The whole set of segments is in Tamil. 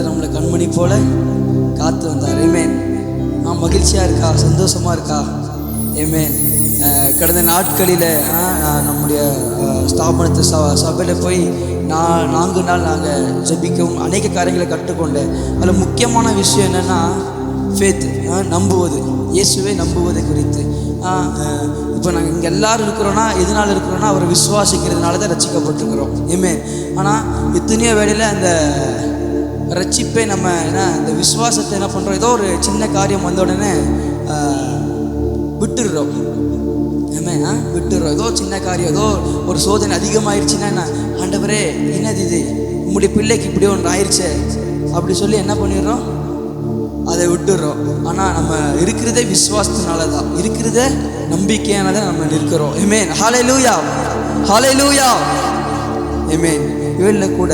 கர்த்தர் நம்மளை கண்மணி போல காத்து வந்தார். ஆமென். மகிழ்ச்சியாக இருக்கா? சந்தோஷமாக இருக்கா? ஆமென். கடந்த நாட்களில் நம்முடைய ஸ்தாபனத்து சபையில் போய் 4 நாள் நாங்கள் ஜெபிக்கவும் அநேக காரியங்களை கற்றுக்கொண்டேன். அதில் முக்கியமான விஷயம் என்னென்னா ஃபேத், நம்புவது, இயேசுவை நம்புவதை குறித்து. இப்போ நாங்கள் இங்கே எல்லோரும் இருக்கிறோன்னா எதனால் இருக்கிறோன்னா அவரை விசுவாசிக்கிறதுனால தான் ரட்சிக்கப்பட்டுருக்கிறோம். ஆமென். ஆனால் எத்தனையோ வேளையில் அந்த ரட்சிப்பை நம்ம இந்த விசுவாசத்தை என்ன பண்ணுறோம், ஏதோ ஒரு சின்ன காரியம் வந்த உடனே விட்டுடுறோம். விட்டுடுறோம். ஏதோ சின்ன காரியம், ஏதோ ஒரு சோதனை அதிகமாகிடுச்சுன்னா என்ன, ஆண்டவரே என்னது இது, உங்களுடைய பிள்ளைக்கு இப்படி ஒன்று ஆயிடுச்சே அப்படி சொல்லி என்ன பண்ணிடுறோம், அதை விட்டுடுறோம். ஆனால் நம்ம இருக்கிறதே விசுவாசத்தினால தான், இருக்கிறதே நம்பிக்கையானதை நம்ம நிற்கிறோம். ஆமென். ஹல்லேலூயா, ஹல்லேலூயா, ஆமென். இவளில் கூட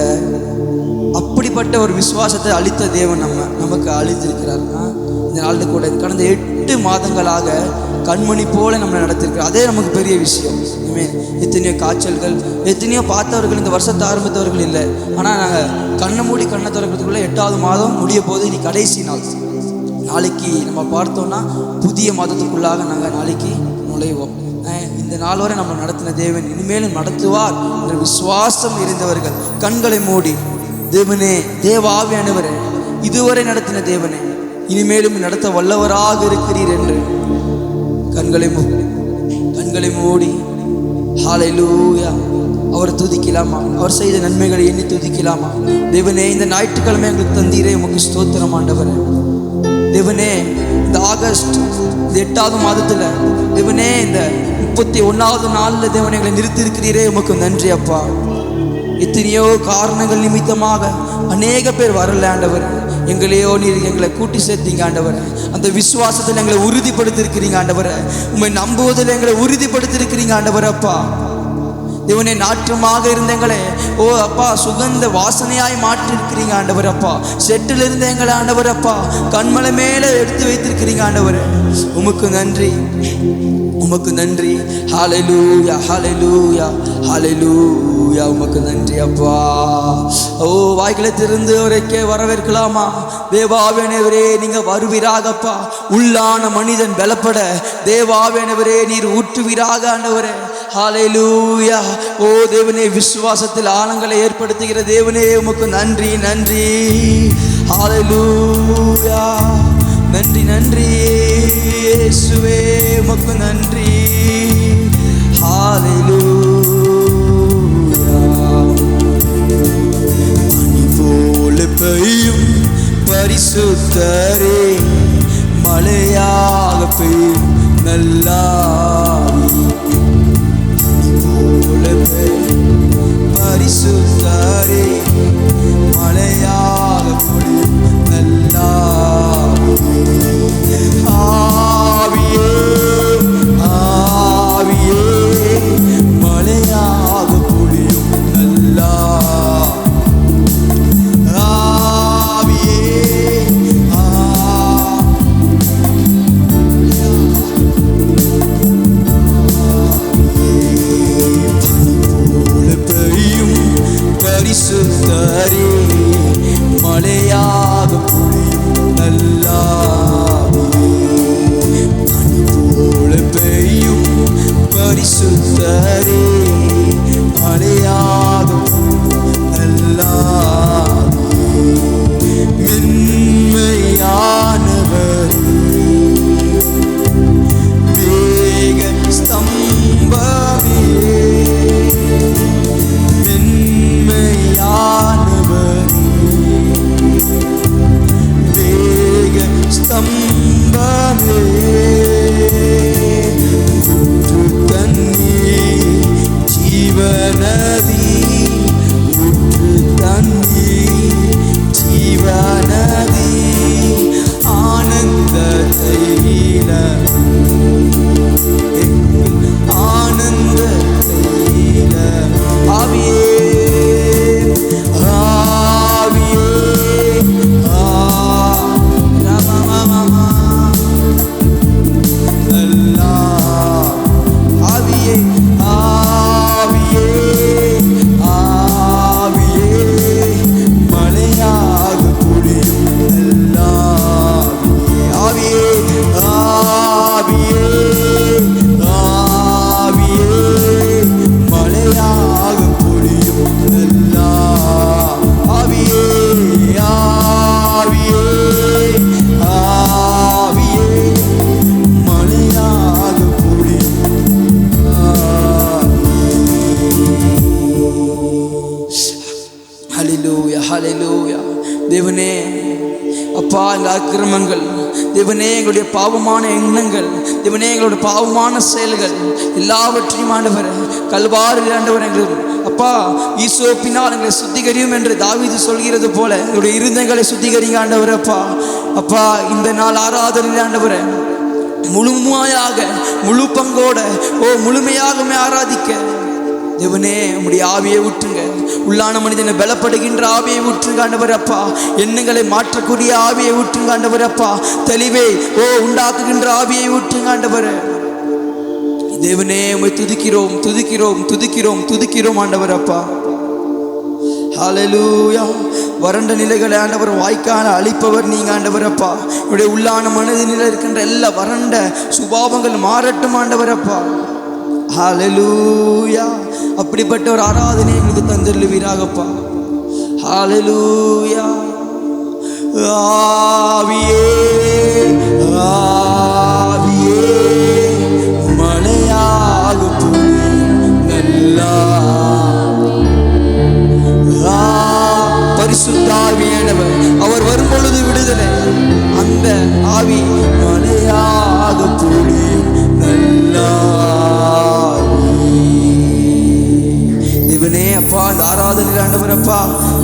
அப்படிப்பட்ட ஒரு விசுவாசத்தை அளித்த தேவன் நமக்கு அளித்திருக்கிறார். இந்த நாளில் கூட கடந்த 8 மாதங்களாக கண்மணி போல நம்மளை நடத்திருக்கிறார். அதே நமக்கு பெரிய விஷயம். ஆமென். எத்தனையோ காய்ச்சல்கள், எத்தனையோ பார்த்தவர்கள் இந்த வருஷத்தை ஆரம்பித்தவர்கள் இல்லை. ஆனால் நாங்கள் கண்ணை மூடி கண்ணை திறக்கிறதுக்குள்ளே 8வது மாதம் முடிய போது இனி கடைசி நாள். நாளைக்கு நம்ம பார்த்தோன்னா புதிய மாதத்துக்குள்ளாக நாங்கள் நாளைக்கு நுழைவோம். இந்த நாள் வரை நம்ம நடத்தின தேவன் இனிமேலும் நடத்துவார் என்ற விசுவாசம் இருந்தவர்கள் கண்களை மூடி, தேவனே, தேவ ஆவியானவரே, இதுவரை நடத்தின தேவனே, இனிமேலும் நடத்த வல்லவராக இருக்கிறீர் என்று கண்களை மூடி ஹல்லேலூயா அவர் துதிக்கலாமா? அவர் செய்த நன்மைகளை எண்ணி துதிக்கலாமா? தேவனே, இந்த ஞாயிற்றுக்கிழமை எங்களுக்கு தந்தீரே, உமக்கு ஸ்தோத்திரம் ஆண்டவரே. தேவனே, இந்த ஆகஸ்ட் இந்த 8வது மாதத்தில் தேவனே, இந்த 31வது நாளில் தேவனே எங்களை நிறுத்தியிருக்கிறீரே, உமக்கு நன்றி அப்பா. எத்தனையோ காரணங்கள் நிமித்தமாக அநேக பேர் வரல ஆண்டவர், எங்களையோ நீர் எங்களை கூட்டி சேர்த்தீங்க ஆண்டவர். அந்த விசுவாசத்தில் எங்களை உறுதிப்படுத்திருக்கிறீங்க ஆண்டவர். உண்மை நம்புவதில் எங்களை உறுதிப்படுத்திருக்கிறீங்க ஆண்டவர். அப்பா தேவனே, நாற்றமாக இருந்த எங்களை அப்பா சுகந்த வாசனையாய் மாற்றிருக்கிறீங்க ஆண்டவர். அப்பா செட்டில் இருந்த எங்களை ஆண்டவர் அப்பா கண்மலை மேலே எடுத்து வைத்திருக்கிறீங்க ஆண்டவர். உமக்கு நன்றி, உமக்கு நன்றி. ஹல்லேலூயா, ஹல்லேலூயா, ஹல்லேலூயா, உமக்கு நன்றி அப்பா. வாய்களை திறந்து அவரைக்கே வரவேற்கலாமா? தேவாவியானவரே, நீங்க வருவீராகப்பா. உள்ளான மனிதன் பலப்பட தேவாவியானவரே நீர் ஊற்றுவீராக ஆண்டவரே. ஹல்லேலூயா. தேவனே, விசுவாசத்தில் ஆழங்களை ஏற்படுத்துகிற தேவனே, உமக்கு நன்றி, நன்றி. ஹல்லேலூயா, நன்றி, நன்றி இயேசுவே, உமக்கு நன்றி. ஹல்லேலூயா. பனி போல பெய்யும் பரிசுத்தரே, மழையாக பெய்யும் நல்லாவி, பரிசுத்தரே, மழையாக பொழியும் நல்லாவியே, ஆவியே, ஆவியே, மழையாக பொழியும் நல்லாவியே, பரிசுத்தரே, மழையாக பொழியும் நல்லாவியே, பனி போல பெய்யும் பரிசுத்தரே, மழையாக பொழியும் நல்லாவியே, மென்மையானவரே, மேக ஸ்தம்பமே, மென்மையானவரே, மேக அப்பா, எங்கள் அக்கிரமங்கள் தேவனே, எங்களுடைய பாவமான எண்ணங்கள் தேவனே, எங்களுடைய பாவமான செயல்கள் எல்லாவற்றையும் ஆண்டவர் கல்வாரில் ஆண்டவர் எங்களுக்கு அப்பா ஈசோப்பினால் எங்களை சுத்திகரியும் என்று தாவீது சொல்கிறது போல எங்களுடைய இருதயங்களை சுத்திகரிங்க ஆண்டவர். அப்பா இந்த நாள் ஆராதனையில் ஆண்டவரை முழுமையாக முழு பங்கோட முழுமையாகவே ஆராதிக்க தேவனே உம்முடைய ஆவியை ஊற்றுங்க. உள்ளான மனிதனை பலப்படுகின்ற ஆவியை ஊற்றுங்க ஆண்டவர். எண்ணங்களை மாற்றக்கூடிய ஆவியை ஊற்றுங்க ஆண்டவர். தெளிவை உண்டாக்குகின்ற ஆவியை ஊற்றுங்க ஆண்டவர். தேவனே உம்மை துதிக்கிறோம் துதிக்கிறோம் துதிக்கிறோம் துதிக்கிறோம் ஆண்டவர். ஹல்லேலூயா. வறண்ட நிலைகளை ஆண்டவர் வாய்க்கான அழிப்பவர் நீங்க ஆண்டவர். என்னுடைய உள்ளான மனதில் இருக்கின்ற எல்லா வறண்ட சுபாவங்கள் மாறட்டும் ஆண்டவர். ஹல்லேலூயா. அப்படிப்பட்ட ஒரு ஆராதனை எங்களுக்கு தந்தருளுவீராகப்பா. ஹல்லேலூயா. ஆவியே ஆவியே மலையாக நல்லா பரிசுத்த ஆவியானவர் அவர் வரும் பொழுது விடுதலை. அந்த ஆவி மலையாக பொழியும் நல்லா தேவனே. அந்த ஆராதனையில் ஆண்டவர்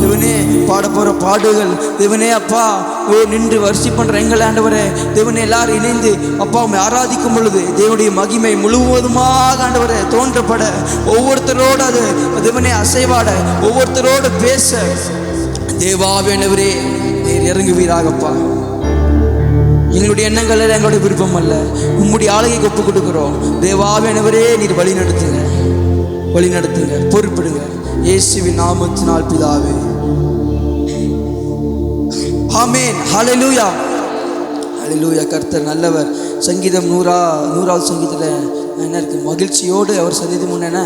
தேவனே பாட போற பாடுகள் தேவனே நின்று வரிசை பண்ற எங்கள் ஆண்டவரே தேவனே எல்லாரும் இணைந்து உம்மை ஆராதிக்கும் பொழுது தேவனுடைய மகிமை முழுவதுமாக ஆண்டவரே தோன்றப்பட ஒவ்வொருத்தரோடு அது தேவனே அசைவாட ஒவ்வொருத்தரோடு பேச தேவாவியானவரே நீர் இறங்குவீராகப்பா. எங்களுடைய எண்ணங்கள் எங்களுடைய விருப்பம் அல்ல, உம்முடைய ஆளுகைக்கு ஒப்பு கொடுக்கிறோம். தேவாவியானவரே நீர் வழி நடத்துங்க பொறுப்பிடுங்க. இயேசுவின் நாமத்தினால் பிதாவே, ஆமென். ஹல்லேலூயா ஹல்லேலூயா. கர்த்தர் நல்லவர். சங்கீதம் 100வது சங்கீதத்தில் என்ன இருக்கு? மகிழ்ச்சியோடு அவர் சந்நிதி முன்ன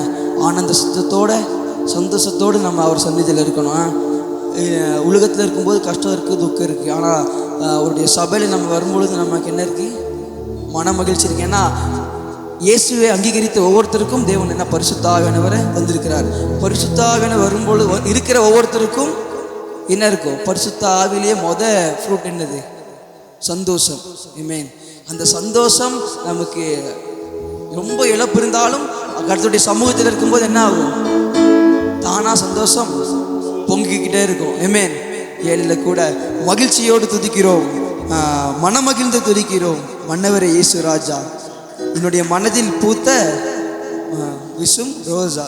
ஆனந்த சித்தத்தோட சந்தோஷத்தோடு நம்ம அவர் சந்நிதியில் இருக்கணும். உலகத்தில் இருக்கும்போது கஷ்டம் இருக்குது, துக்கம் இருக்குது. ஆனால் அவருடைய சபையில் நம்ம வரும்பொழுது நமக்கு என்ன இருக்குது? மன மகிழ்ச்சி இருக்குது. ஏன்னா இயேசுவை அங்கீகரித்த ஒவ்வொருத்தருக்கும் தேவன் என்ன பரிசுத்த ஆவியானவரை வந்திருக்கிறார். பரிசுத்த ஆவியானவர் வரும்பொழுது இருக்கிற ஒவ்வொருத்தருக்கும் என்ன இருக்கும்? பரிசுத்த ஆவிலேயே ஃப்ரூட் என்னது? சந்தோஷம். ஆமென். அந்த சந்தோஷம் நமக்கு ரொம்ப இழப்பு இருந்தாலும் கர்த்தருடைய சமூகத்தில் இருக்கும்போது என்ன ஆகும்? தானா சந்தோஷம் பொங்கிக்கிட்டே இருக்கும். ஆமென். ஏழில் கூட மகிழ்ச்சியோடு துதிக்கிறோம், மனமகிழ்ந்து துதிக்கிறோம் மன்னவரே இயேசு ராஜா, என்னுடைய மனதில் பூத்த விசும் ரோஜா.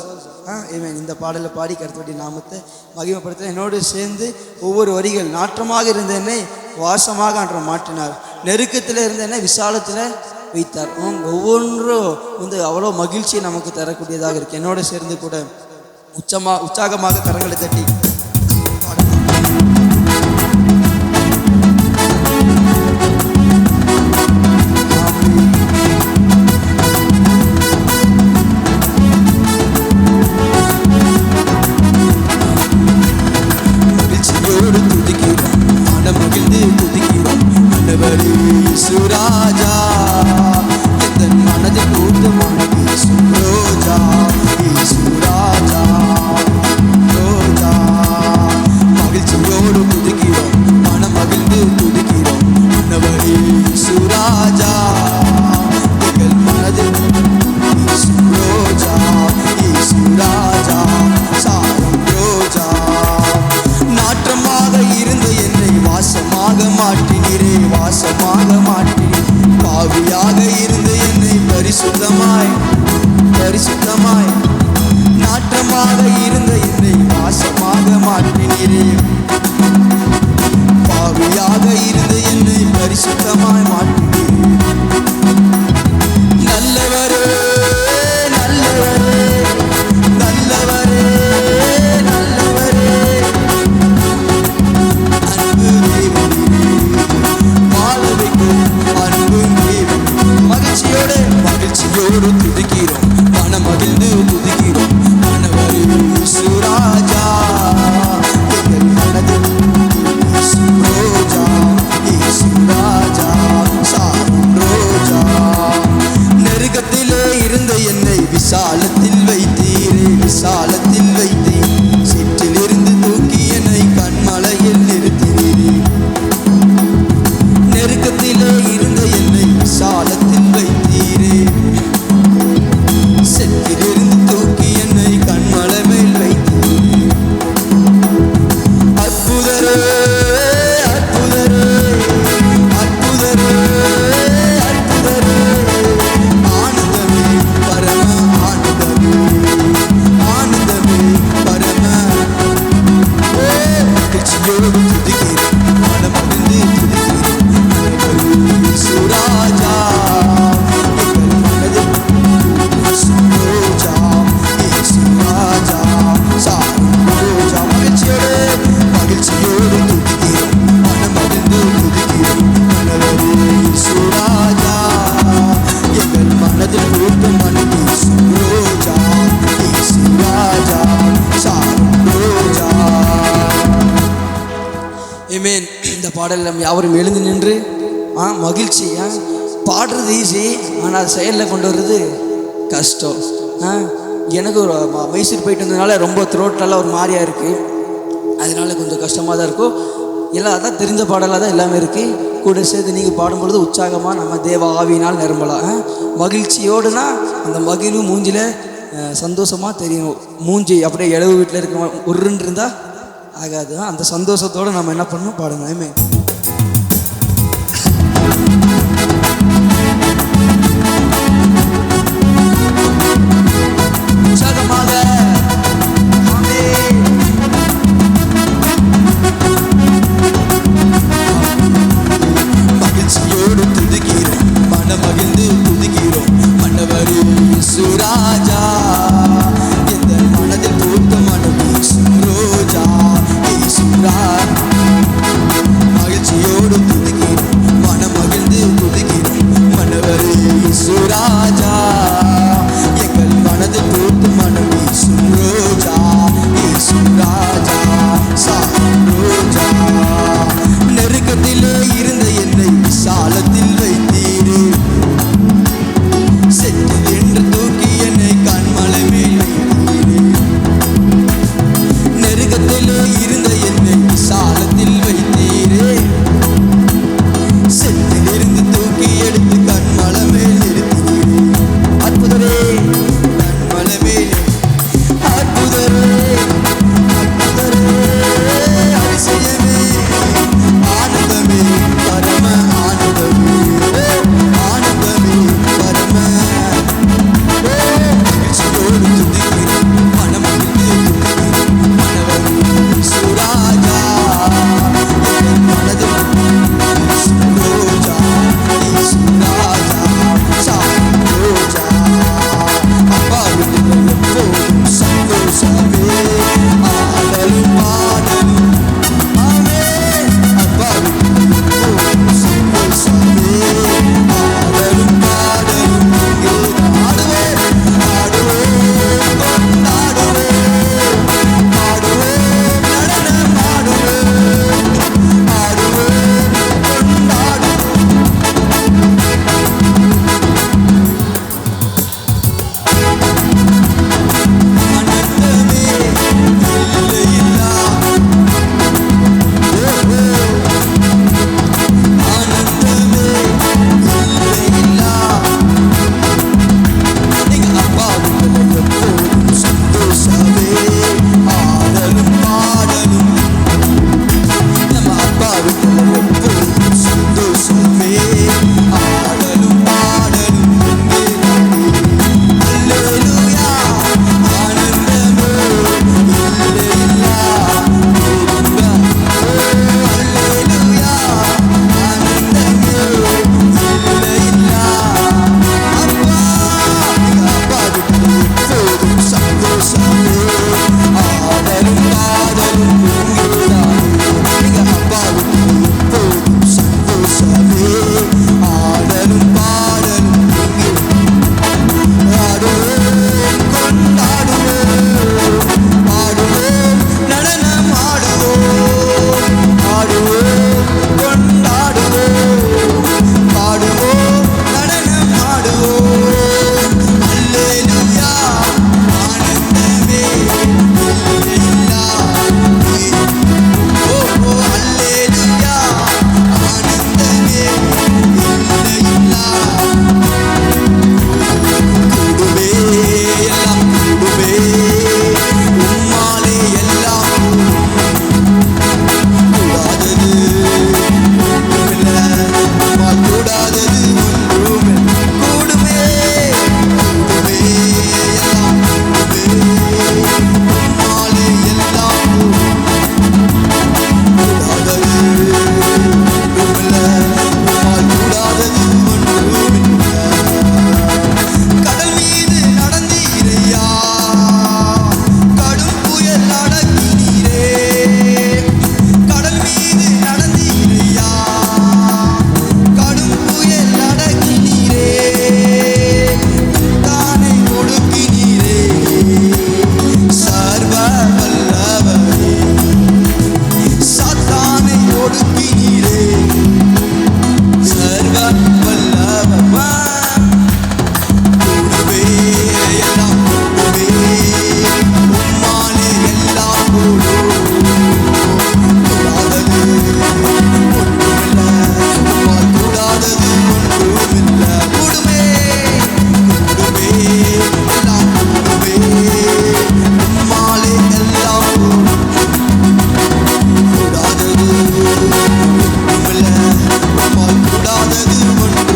இந்த பாடலை பாடி கர்த்தருடைய நாமத்தை மகிமைப்படுத்த என்னோடு சேர்ந்து ஒவ்வொரு வரிகள் நாற்றமாக இருந்த என்னை வாசமாக அன்ற மாற்றினார், நெருக்கத்தில் இருந்த என்னை விசாலத்தில் வைத்தார். ஒவ்வொன்றும் அவ்வளோ மகிழ்ச்சியை நமக்கு தரக்கூடியதாக இருக்கு. என்னோட சேர்ந்து கூட உற்சாகமாக கரங்களை தட்டி ராஜா மனதில் பூர்த்தமான ரோஜா ராஜா ரோஜா மகிழ்ச்சியோடு துதிக்கிறோம், மனம் மகிழ்ந்து துதிக்கிறோம் அன்னவரே சுராஜா எங்கள் மனதில் ரோஜா ராஜா சாரம் ரோஜா. நாற்றமாக இருந்த என்னை வாசமாக மாற்றினீரே, வாசமாக மாற்றினீர். பாவியாக இருந்த என்னை பரிசுத்தமாய் பரிசுத்தமாய், நாற்றமாக இருந்த என்னை வாசமாக மாற்றினீரே, பாவியாக இருந்த என்னை பரிசுத்தமாய் மாற்றினீரே. நல்லவரே நல்லவரே நல்லவரே நல்லவரே, அன்பு தேவனே வாழ வைக்கும் அன்பு தேவன். மகிழ்ச்சியோடு துதிக்கிறோம், மனம் மகிழ்ந்து துதிக்கிறோம் மனவரே சுராஜா எங்கள் மனதில் ரோஜா சுராஜா இந்த பாடல் நம்ம யாவரும் எழுந்து நின்று மகிழ்ச்சி. பாடுறது ஈஸி, ஆனால் அது செயலில் கொண்டு வர்றது கஷ்டம். எனக்கு ஒரு மைசூர் போயிட்டு வந்ததுனால ரொம்ப த்ரோட்டெல்லாம் ஒரு மாதிரியாக இருக்குது. அதனால கொஞ்சம் கஷ்டமாக தான் இருக்கும். எல்லாம் அதான் தெரிஞ்ச பாடலாக தான் எல்லாமே இருக்குது. கூட சேர்த்து நீங்கள் பாடும்பொழுது உற்சாகமாக நம்ம தேவ ஆவியினால் நிரம்பலாம். மகிழ்ச்சியோடுனா அந்த மகிழ்வு மூஞ்சில் சந்தோஷமாக தெரியும். மூஞ்சி அப்படியே இளவு வீட்டில் இருக்க உருன்னு இருந்தால் ஆகாது. அந்த சந்தோஷத்தோடு நம்ம என்ன பண்ணணும், பாடுங்க. ஆமென். உற்சாகமாக மகிழ்ச்சியோடு துதிக்கிறோம், மனமகிழ்ந்து துதிக்கிறோம். மன்னவரும் சுராஜா இந்த மனதில் பூத்த மனம் ரோஜா சுரா சர்வ வல்லவர் கூடவே எல்லாம் கூடவே உம்மாலே எல்லாம் கூடும் கூடாதது ஒன்றுமில்ல உம்மால் கூடாதது ஒன்றுமில்ல கூடுமே கூடுமே எல்லாம் கூடுமே உம்மாலே எல்லாம் கூடும் கூடாதது ஒன்றுமில்ல உம்மால் கூடாதது ஒன்று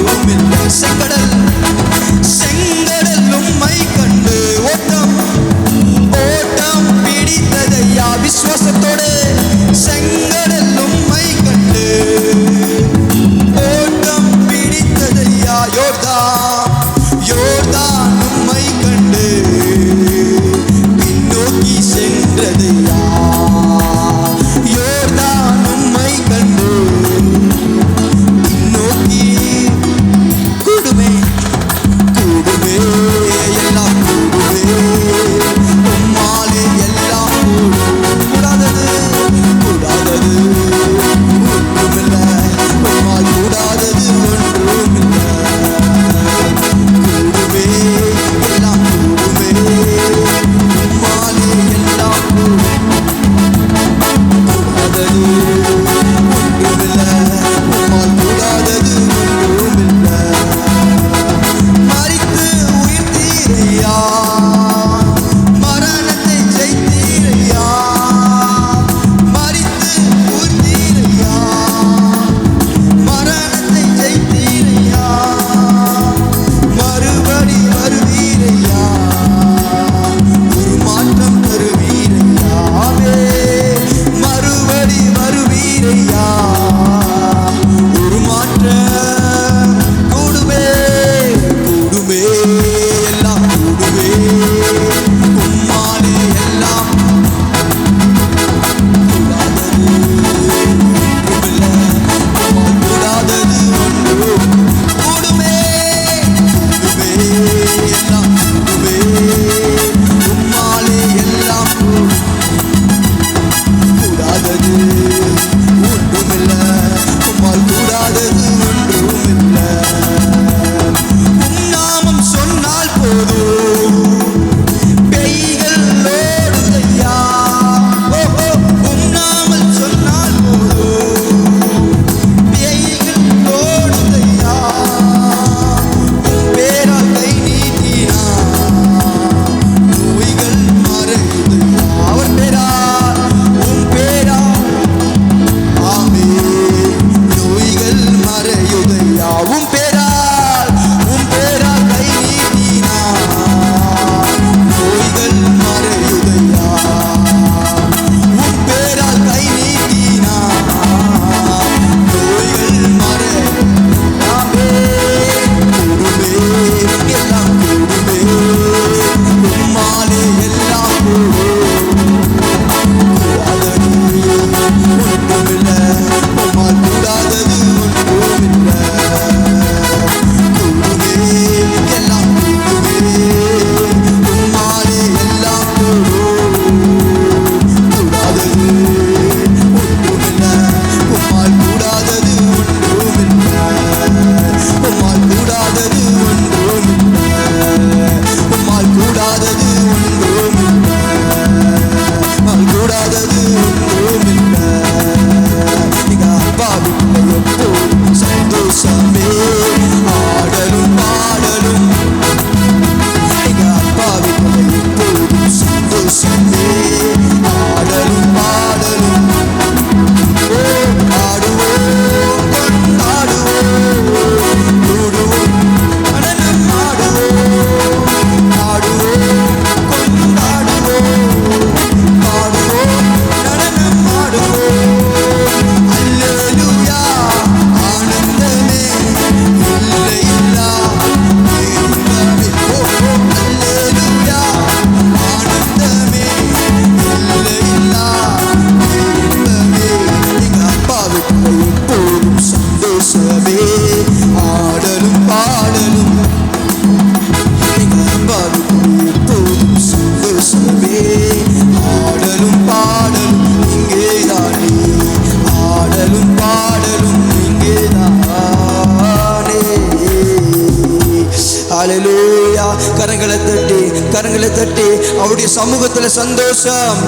கரங்களை தட்டி அவருடைய சமூகத்தில் சந்தோஷம்.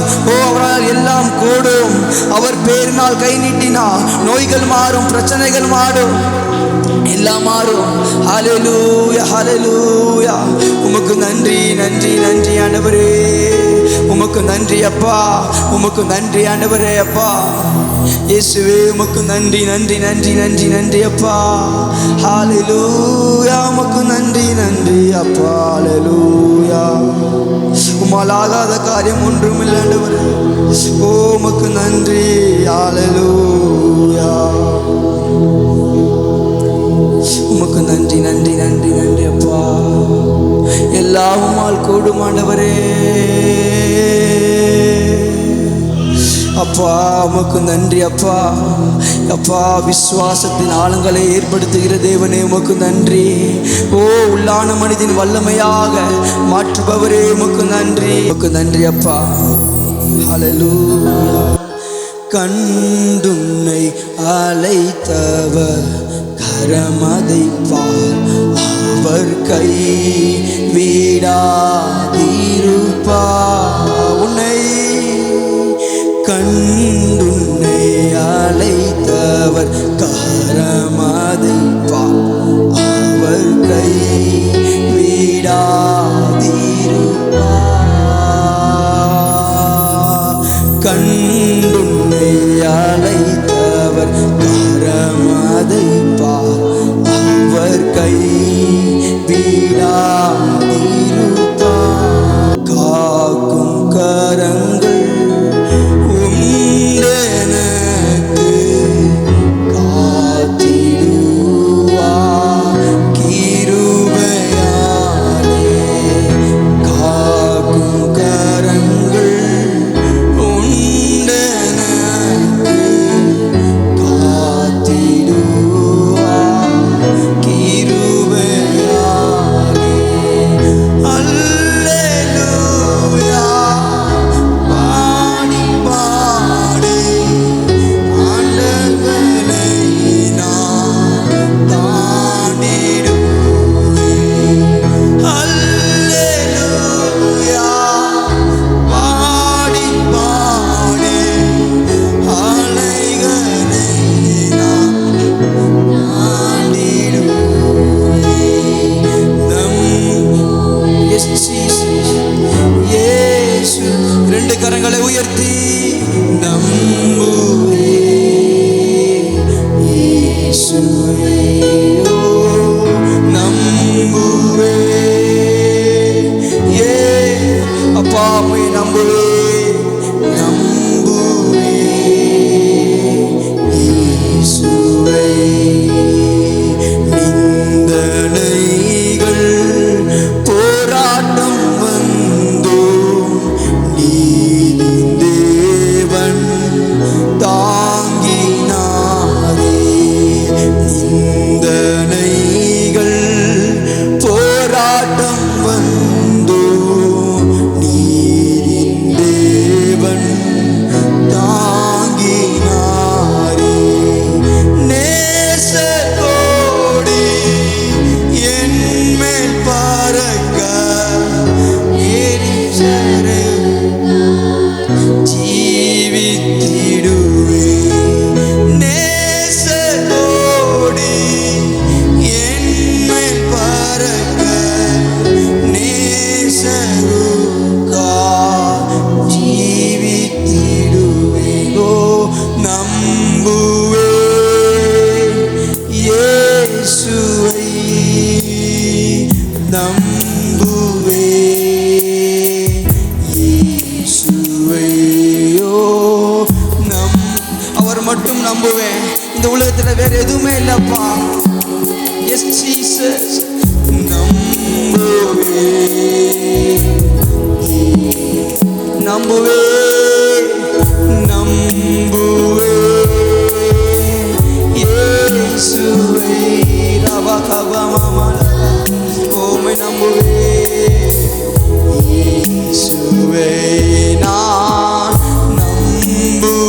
அவரால் எல்லாம் கூடும். அவர் பேரினால் கை நீட்டினா நோய்கள் மாறும், பிரச்சனைகள் மாறும், எல்லாம் மாறும். ஹல்லேலூயா, ஹல்லேலூயா. உமக்கு நன்றி, நன்றி, நன்றி ஆண்டவரே. உமக்கு நன்றி அப்பா, உமக்கு நன்றி ஆண்டவரே. அப்பா இயேசுவே உமக்கு நன்றி, நன்றி, நன்றி, நன்றி, நன்றி அப்பா. ஹல்லேலூயா. உமக்கு நன்றி, நன்றி அப்பா. ஹல்லேலூயா. உம்மால் ஆகாத காரியம் ஒன்றுமில்லை ஆண்டவரே. உமக்கு நன்றி. ஹல்லேலூயா. உமக்கு நன்றி, நன்றி, நன்றி, நன்றி அப்பா. எல்லாம் உம்மால் கூடும் ஆண்டவரே. அப்பா உமக்கு நன்றி அப்பா. அப்பா விசுவாசத்தின் ஆழங்களை ஏற்படுத்துகிற தேவனே உமக்கு நன்றி. உள்ளான மனிதன் வல்லமையாக மாற்றுபவரே உமக்கு நன்றி. உமக்கு நன்றி அப்பா. ஹல்லேலூயா. கண்டுன்னை அழைத்தவர் கரமதை பார், அவர் கை வீடாதிருப்பார். உன்னை கண்டுன்னை அழைத்தவர் கரமதை பார், அவர் கை வீடாதிருப்பார். கண்டுன்னை அழைத்தவர் கரமதை பார், அவர் கை வீடாதிருப்பார். காக்கும் கரங்கள் உண்டெனக்கு காத்திடுவார் கிருபையாலே. காக்கும் கரங்கள் உண்டெனக்கு காத்திடுவார் கிருபையாலே. அல்லேலூயா. பாடி பாடி ஆண்டவரை நான் தாண்டிடுவேன். அல்லேலூயா. பாடி பாடி அலைகளை நான் தாண்டிடுவேன். S Jesus. இயேசு. ரெண்டு கரங்களை உயர்த்தி நம்புவே இயேசுவே. நம்புவே அப்பா. உம்மை நம்புவே, நம்புவே இயேசுவே. நிந்தனைகள் போராட்டம் வந்தோம், நீதின் தேவன் தாங்கினாரே. நிந்தனைகள் போராட்டம் வந்தோம், நீதின் தேவன் தாங்கினாரே. நேசத்தோடு என்மேல் பறக்க எரிச்சரை ஜீவித்திடுவேன். நேசத்தோடு என்மேல் பறக்க நேசருக்கா ஜீவித்திடுவேன். நம்புவேன் இயேசுவை. நம்புவேன் இயேசுவை. அவர் மட்டும் நம்புவேன். இந்த உலகத்தில் வேற எதுவுமே இல்லப்பா. S Jesus. நம்புவேன், நம்புவேன், நம்புவேன் இயேசுவை. உம்மை நம்புவேன் இயேசுவை. நான் நம்புவேன்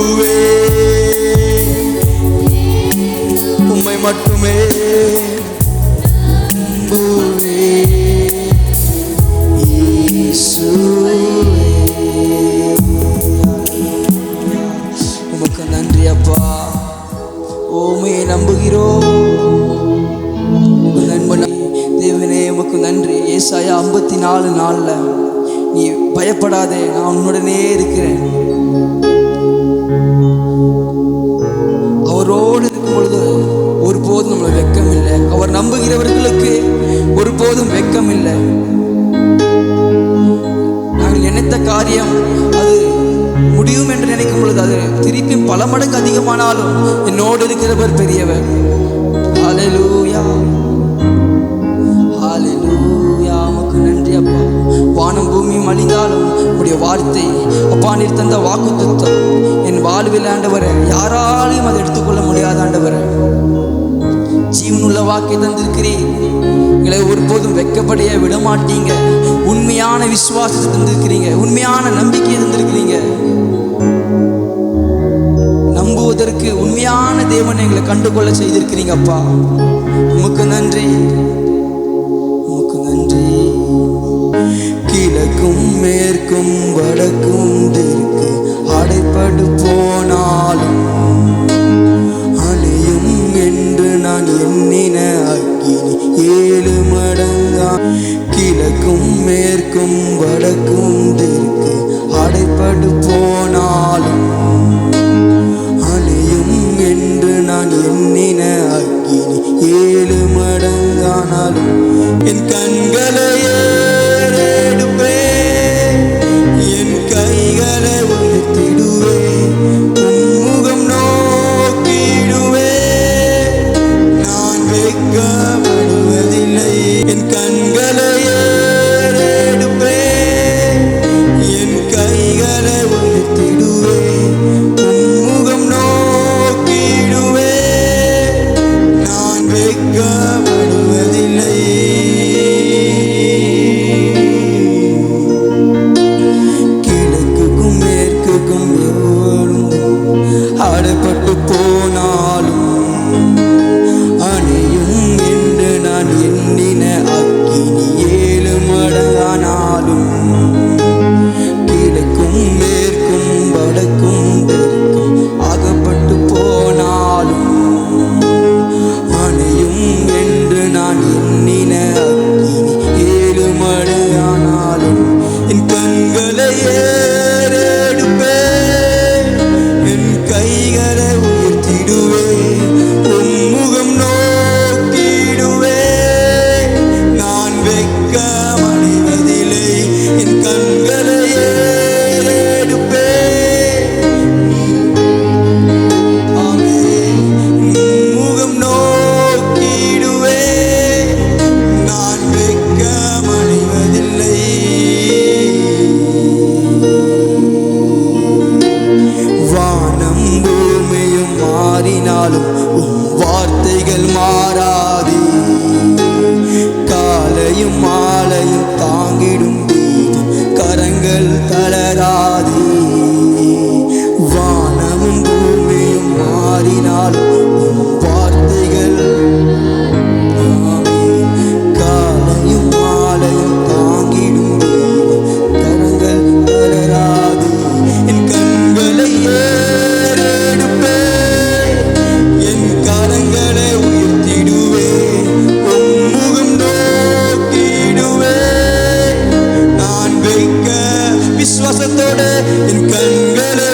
உம்மை மட்டுமே நம்புவேன். நம்புகிறோம். தேவனே உமக்கு நன்றி. ஏசாயா 54:4 நீ பயப்படாதே, நான் உன்னுடனே இருக்கிறேன். அவரோடு இருக்கும் பொழுது ஒருபோதும் நம்மளை வெட்கம் இல்லை. அவர் நம்புகிறவர்களுக்கு ஒருபோதும் வெட்கம் இல்லை. நாங்கள் நினைத்த காரியம் அது முடியும் என்று நினைக்கும் பொழுது அது திருப்பி பல மடங்கு அதிகமானாலும் என்னோடு இருக்கிறவர் பெரியவர். ஹல்லேலூயா, ஹல்லேலூயா. உமக்கு நன்றி அப்பா. வானம் பூமியும் அழிந்தாலும் உம்முடைய வார்த்தை அப்பா, நீர் தந்த வாக்குத்தத்தம் என் வாழ்வில் ஆண்டவரே யாராலையும் அதை எடுத்துக்கொள்ள முடியாத ஆண்டவரே. ஜீவனுள்ள வாக்கை தந்திருக்கிறீர். எங்களை ஒருபோதும் வெட்கப்படைய விடமாட்டீங்க. உண்மையான விசுவாசத்தை தந்திருக்கிறீங்க, உண்மையான நம்பிக்கையை தந்திருக்கிறீங்க. நம்புவதற்கு உண்மையான தேவனை எங்களை கண்டுகொள்ள செய்திருக்கிறீங்க அப்பா. உமக்கு நன்றி, உமக்கு நன்றி. கிழக்கும் மேற்கும் வடக்கும் தெற்கு அடைப்பட்டு போனாலும் அழியும் என்று நான் எண்ணின அக்கினி 7 மடங்கா. கிழக்கும் மேற்கும் வடக்கும் தெற்கு அடைப்பட்டு போனாலும் அழியும் என்று நான் எண்ணின அக்கினி 7 மடங்கானாலும் என் கண்களை ஏறெடுப்பேன், என் கைகளை உயர்த்திடுவேன், உம்முகம் நோக்கிடுவேன், நான் வெட்கப்படுவதில்லை. என் கண்களை ஏறெடுப்பேன், என் கைகளை உயர்த்திடுவேன், உம்முகம் நோக்கிடுவேன், நான் வெட்கப்படுவதில்லை. கிழக்குக்கும் மேற்குக்கும் எவ்வளவும் அடைப்பட்டு போனாலும் அணையும் என்று நான் எண்ணின அக்கினி 7 மடங்கானாலும் கிழக்கும் மேற்கும் வடக்கும் தெற்கும் அகப்பட்டு போனாலும் அணையும் என்று நான் எண்ணின அக்கினி 7 மடங்கானாலும் என் கண்களை ஏறெடுப்பேன், என் கைகளை உயர்த்திடுவேன், உம்முகம் நோக்கிடுவேன், நான் வெட்கமடைவதில்லை. என் கண்களை ஏறெடுப்பேன், ஆமென், உம்முகம் நோக்கிடுவேன், நான் வெட்கமடைவதில்லை. வானம் பூமியும் மாறினாலும் உம் வார்த்தைகள் மாறாதே. காலையும் மாலையும் தாங்கிடும் தெய்வம் கரங்கள் தளராதே. வானமும் பூமியும் மாறினாலும் உம் வார்த்தைகள், ஆமென், காலையும் மாலையும் தாங்கிடும் தெய்வம் கரங்கள் தளராதே. என் கண்களை ஏறெடுப்பேன், என் கரங்களை உயர்த்திடுவேன், உம்முகம் நோக்கிடுவேன், நான் வைக்க விசுவாசத்தோட என் கண்களை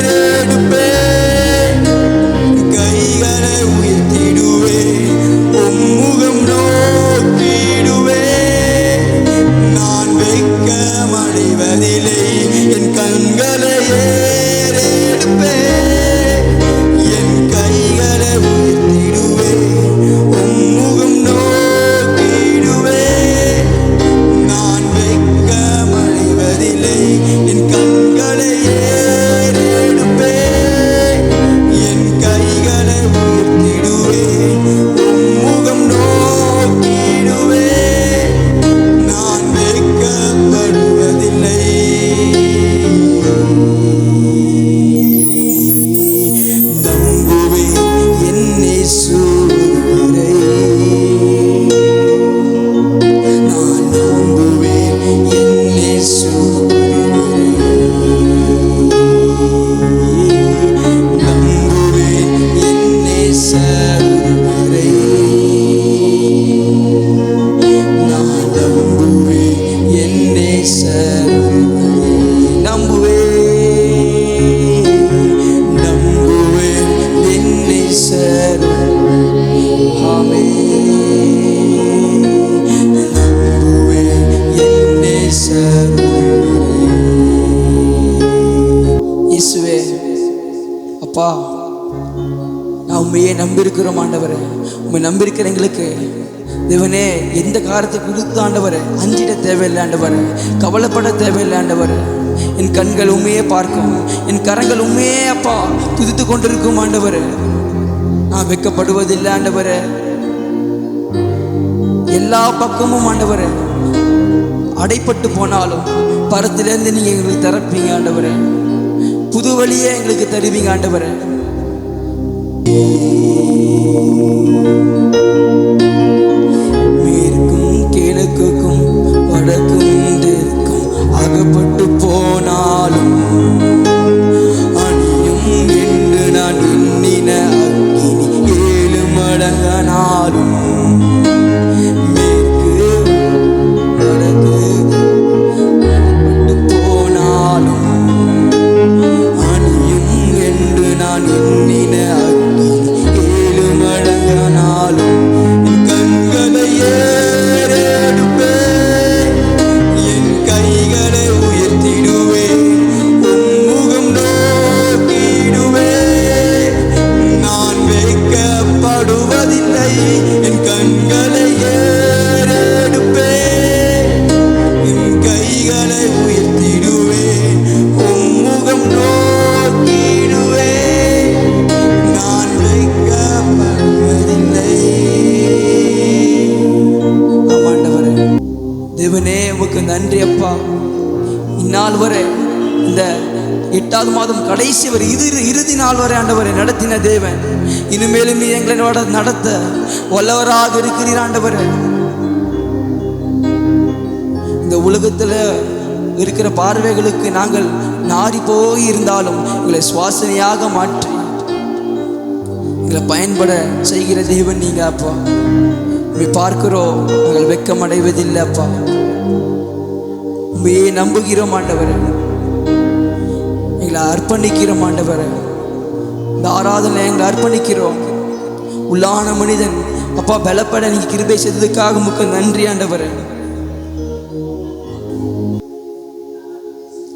ஏறெடுப்பேன், என் ஒருவரை நான் நம்புவேன், என் நேசர் ஒருவரை நம்புவேன், என் நேசர் நம்புவேன், என் நேசர். இயேசுவே அப்பா, நான் உண்மையே நம்பியிருக்கிறோம் ஆண்டவரே. உண்மை நம்பியிருக்கிற எங்களுக்கு தேவனே எந்த காரியத்தை குறித்து ஆண்டவரே அஞ்சிட தேவையில்லை ஆண்டவரே, கவலைப்பட தேவையில்லை ஆண்டவரே. என் கண்கள் உண்மையே பார்க்கும், என் கரங்கள் உண்மையே அப்பா துதித்து கொண்டிருக்கும் ஆண்டவரே. நான் வெட்கப்படுவதில்லை ஆண்டவரே. எல்லா பக்கமும் ஆண்டவரே அடைப்பட்டு போனாலும் பரத்திலேருந்து நீங்க எங்களுக்கு திறப்பீங்க ஆண்டவரே. புது வழியே எங்களுக்கு தருவீங்க ஆண்டவரே. மேற்கும் கிழக்குக்கும் வடக்கும் தெற்கும் அகப்பட்டு போனாலும் அணியும் என்று நான் எண்ணின அக்கினி 7 மடங்கனாலும் மேற்கு வடக்கு அகப்பட்டு போனாலும் அணியும் என்று நான் எண்ணின அக்கினி 7 மடங்கனாலும் என் கண்களை ஏறெடுப்பேன், என் கைகளை உயர்த்திடுவேன், உம்முகம் நோக்கிடுவேன். நான் வைக்கப்படுவதில்லை, என் கண்களை ஏறெடுப்பேன், என் கைகளை உயர்த்திடுவேன், உம்முகம் நோக்கிடுவேன். நான் வைக்கப்படுவதில்லை. ஆமாண்டவரே தேவனே, உமக்கு நன்றி அப்பா. இந்நாள் வரை இந்த 8வது மாதம் கடைசி வரை இறுதி நாள் வரை ஆண்டவரை நடத்தின தேவன், இனிமேலும் நீ எங்களை நடத்த வல்லவராக இருக்கிறீர் ஆண்டவரே. இந்த உலகத்தில் இருக்கிற பார்வைகளுக்கு நாங்கள் நாரி போய் இருந்தாலும் எங்களை சுவாசனையாக மாற்றி எங்களை பயன்பட செய்கிற தேவன் நீங்க அப்பா. பார்க்கிறோம், நாங்கள் வெட்கம் அடைவதில்லை அப்பா. உண்மையே நம்புகிறோம் ஆண்டவரே, எங்களை அர்ப்பணிக்கிறோம் ஆண்டவரே. இந்த ஆராதனை எங்களை அர்ப்பணிக்கிறோம். உள்ளான மனிதன் அப்பா பலப்பட நீங்க கிருபை செய்ததுக்காக உமக்கு நன்றி ஆண்டவரே.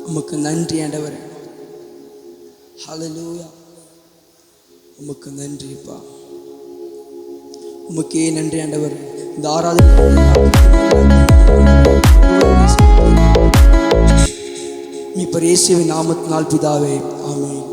உமக்கு நன்றி ஆண்டவரே. ஹல்லேலூயா. உமக்கு நன்றிப்பா, உமக்கே நன்றி ஆண்டவர். இந்த ஆராதனை மீட்பர் இயேசுவின் நாமத்தினால் பிதாவே, ஆமென்.